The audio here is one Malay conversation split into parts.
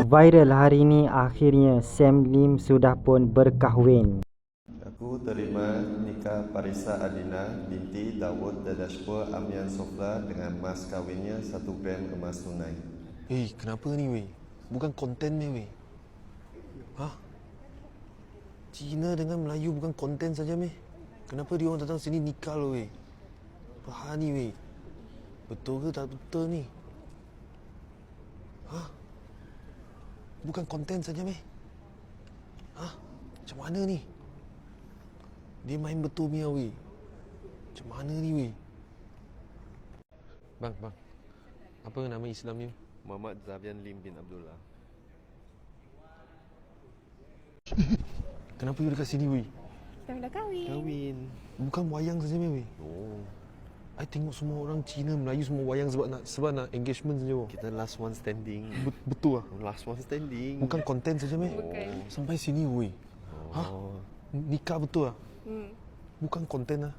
Viral hari ini, akhirnya Sam Lim sudah pun berkahwin. Aku terima nikah Parisa Adina binti Daud Dadashpur Amyan Sofla dengan mas kahwinnya 1 gram emas tunai. Kenapa ni weh? Bukan konten ni weh. Cina dengan Melayu bukan konten saja meh. Kenapa dia orang datang sini nikah lo weh? Apa ni weh? Betul ke tak betul ni? Bukan konten saja meh. Macam mana ni? Dia main betul punya weh. Macam mana ni weh? Bang. Apa nama Islamnya? Muhammad Zavian Lim bin Abdullah. Kenapa you dekat sini weh? Kami dah kahwin. Bukan wayang saja meh weh. I tengok semua orang Cina, Melayu semua wayang sebab nak engagement saja. Kita last one standing. Betul lah. Last one standing. Bukan konten saja meh. Bukan. Sampai sini weh. Nikah betul lah. Bukan konten lah.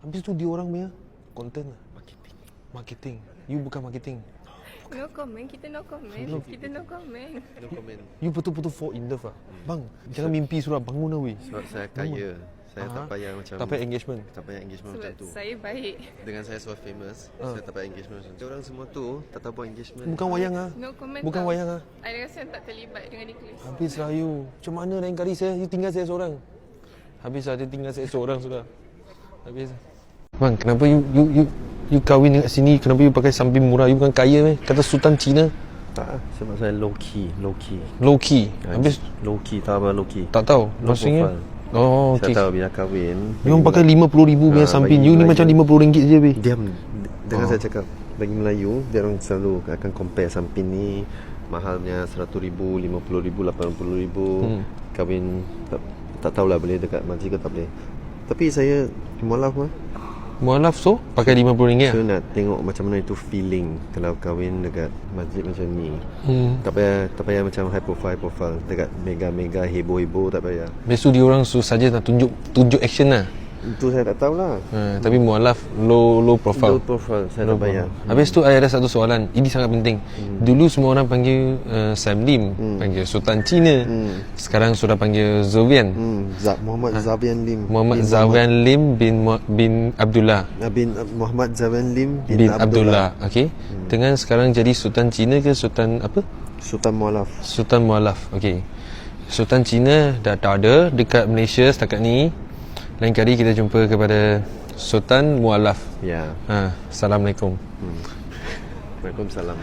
Habis tu dia orang punya konten lah. Marketing. You bukan marketing. No comment. Kita no comment. No comment. You betul-betul fall in love lah. Bang, jangan mimpi surat bangun lah weh. Sebab saya kaya. Saya tak payah macam Tak payah engagement. Tak payah engagement Sebab macam tu. saya baik. Dengan saya so famous, saya tak payah engagement macam tu. Orang semua tu tak tahu buat engagement. Bukan wayang lah. No comment. Bukan wayang lah. I rasa tak terlibat dengan Nicholas. Habis lah you. Macam mana lain kali you tinggal saya seorang. Habis lah dia tinggal saya seorang sudah. Habis. Bang, kenapa you kahwin dekat sini? Kenapa you pakai samping murah? You bukan kaya meh? Kata Sultan Cina. Tak, sebab saya low key. Low key. Habis low key, tahu apa low key? tak tahu. No Maksudnya. profile. Oh, okey. Saya tahu bila kahwin. You orang pakai RM50,000 punya samping. You ni macam RM50 je weh. Diam. Dengan saya cakap bagi Melayu, dia orang selalu akan compare samping ni mahalnya RM100,000, RM50,000, RM80,000. Kahwin tak tahulah boleh dekat masjid ke tak boleh. Tapi saya mualaf mah. Mualaf so pakai RM50 So nak tengok macam mana itu feeling kalau kahwin dekat masjid macam ni. Tak payah macam high profile dekat mega heboh tak payah. Besok dia orang saja nak tunjuk action lah. Itu saya tak tahulah. Tapi mualaf low profile. Low profile saya tak payah. Habis tu ada satu soalan. Ini sangat penting. Dulu semua orang panggil Sam Lim, panggil Sultan Cina. Sekarang sudah panggil Zovian. Muhammad Zavian Lim. Muhammad Zavian Lim bin Abdullah. Muhammad Zavian Lim bin Abdullah. Okey. Dengan sekarang jadi Sultan Cina ke Sultan apa? Sultan Mualaf. Sultan Mualaf. Okey. Sultan Cina dah tak ada dekat Malaysia setakat ni. Lain kali kita jumpa kepada Sultan Mualaf. Ya. Assalamualaikum. Waalaikumsalam.